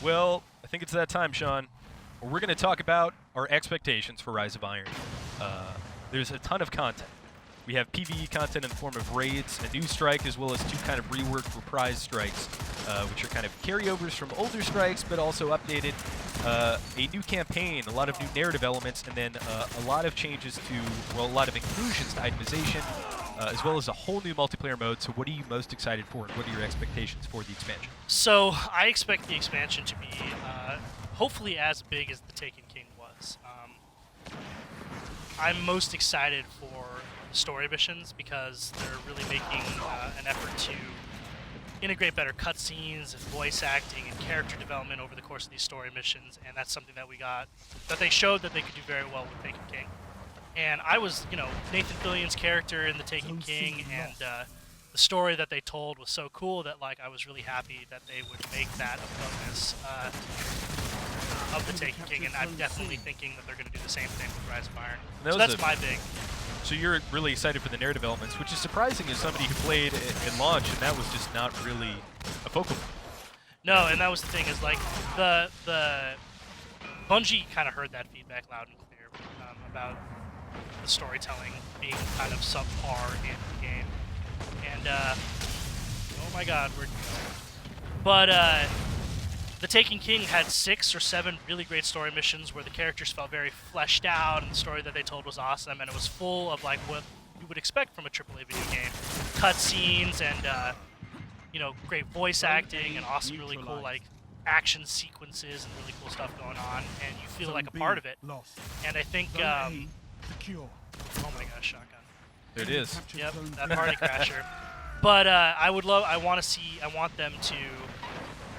Well, I think it's that time, Sean. We're going to talk about our expectations for Rise of Iron. There's a ton of content. We have PvE content in the form of raids, a new strike, as well as 2 kind of reworked reprise strikes, which are kind of carryovers from older strikes, but also updated. A new campaign, a lot of new narrative elements, and then a lot of changes to, well, a lot of inclusions to itemization, as well as a whole new multiplayer mode. So what are you most excited for, and what are your expectations for the expansion? So I expect the expansion to be hopefully as big as the Taken King was. I'm most excited for story missions because they're really making an effort to integrate better cutscenes and voice acting and character development over the course of these story missions, and that's something that they showed that they could do very well with Taken King. And I was, Nathan Fillion's character in the Taken King, and the story that they told was so cool that I was really happy that they would make that a focus of the Taken King, and I'm definitely thinking that they're going to do the same thing with Rise of Iron. So that's my big. So you're really excited for the narrative elements, which is surprising as somebody who played in launch, and that was just not really a focal point. No, and that was the thing, is the Bungie kind of heard that feedback loud and clear about the storytelling being kind of subpar in the game. And oh my god, the Taken King had 6 or 7 really great story missions where the characters felt very fleshed out, and the story that they told was awesome, and it was full of what you would expect from a AAA video game. Cutscenes and great voice acting and awesome, really cool action sequences and really cool stuff going on, and you feel like a part of it. And I think oh my gosh, shotgun. There it is. Yep, that party crasher. But I want them to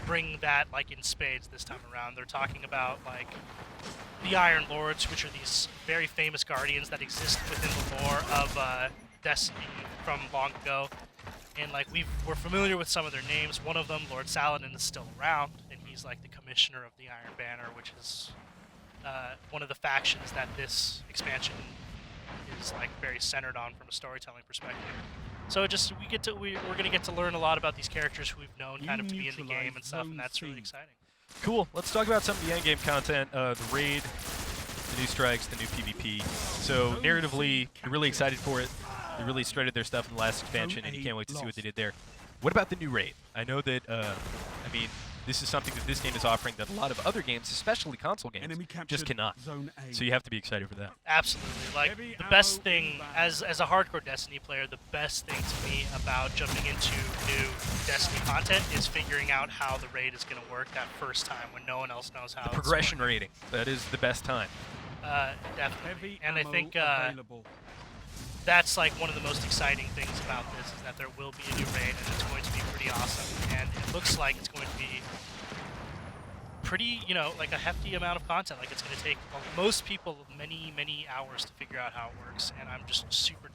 bring that in spades this time around. They're talking about the Iron Lords, which are these very famous guardians that exist within the lore of Destiny from long ago. And we're familiar with some of their names. One of them, Lord Saladin, is still around, and he's the commissioner of the Iron Banner, which is one of the factions that this expansion is very centered on from a storytelling perspective. So we're gonna get to learn a lot about these characters who we've known kind of to be in the game and stuff, and that's really exciting. Cool. Let's talk about some of the endgame content, the raid, the new strikes, the new PvP. So narratively, you're really excited for it. They really strutted their stuff in the last expansion, and you can't wait to see what they did there. What about the new raid? I know that, this is something that this game is offering that a lot of other games, especially console games, just cannot. So you have to be excited for that. Absolutely. The best thing, as a hardcore Destiny player, the best thing to me about jumping into new Destiny content is figuring out how the raid is going to work that first time when no one else knows how. The progression rating, that is the best time. Definitely. And I think that's one of the most exciting things about this, is that there will be a new raid, and it's going to be pretty awesome. And it looks like it's going to be pretty, a hefty amount of content. It's going to take most people many hours to figure out how it works. And I'm just super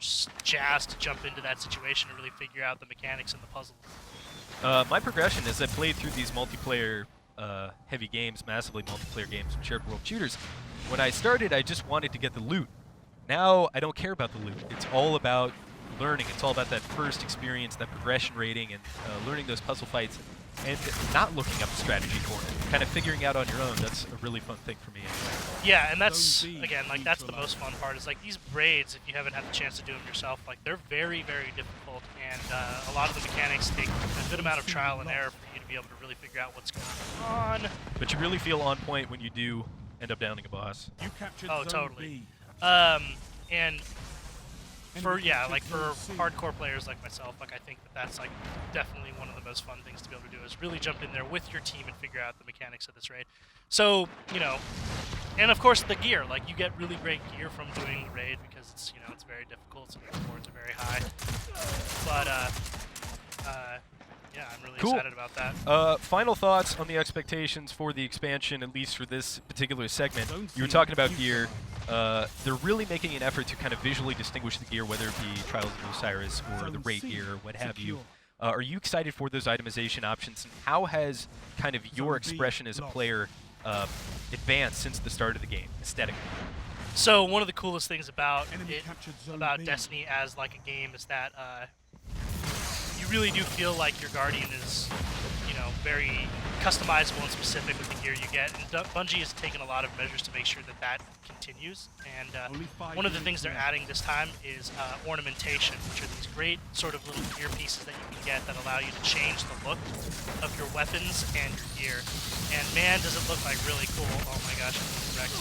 jazzed to jump into that situation and really figure out the mechanics and the puzzle. My progression is I played through these multiplayer heavy games, massively multiplayer games, shared world shooters. When I started, I just wanted to get the loot. Now, I don't care about the loot. It's all about learning. It's all about that first experience, that progression rating, and learning those puzzle fights, and not looking up strategy for it. Kind of figuring out on your own. That's a really fun thing for me anyway. Yeah, and that's, again, that's the most fun part, is these raids, if you haven't had the chance to do them yourself, they're very, very difficult, and a lot of the mechanics take a good amount of trial and error for you to be able to really figure out what's going on. But you really feel on point when you do end up downing a boss. Oh, totally. And for hardcore players like myself, I think that's definitely one of the most fun things to be able to do, is really jump in there with your team and figure out the mechanics of this raid. So, and of course the gear, you get really great gear from doing the raid because it's, it's very difficult, so the rewards are very high. But, yeah, I'm really excited about that. Final thoughts on the expectations for the expansion, at least for this particular segment. You were talking about gear. They're really making an effort to kind of visually distinguish the gear, whether it be Trials of Osiris or the raid gear or what have you. Are you excited for those itemization options, and how has kind of your expression as a player advanced since the start of the game, aesthetically? So one of the coolest things about Destiny as a game is that you really do feel like your Guardian is, very customizable and specific with the gear you get. And Bungie has taken a lot of measures to make sure that that continues. And one of the things they're adding this time is ornamentation, which are these great sort of little gear pieces that you can get that allow you to change the look of your weapons and your gear. And man, does it look like really cool. Oh my gosh, I'm wrecked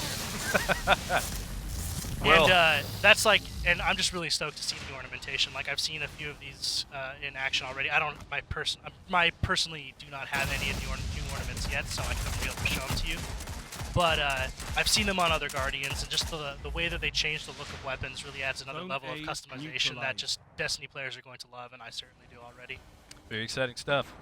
here. Well, And that's like, and I'm just really stoked to see the ornamentation. Like I've seen a few of these in action already. I personally do not have any of the new ornaments yet, so I couldn't be able to show them to you. But I've seen them on other Guardians, and just the way that they change the look of weapons really adds another level of customization that just Destiny players are going to love, and I certainly do already. very exciting stuff.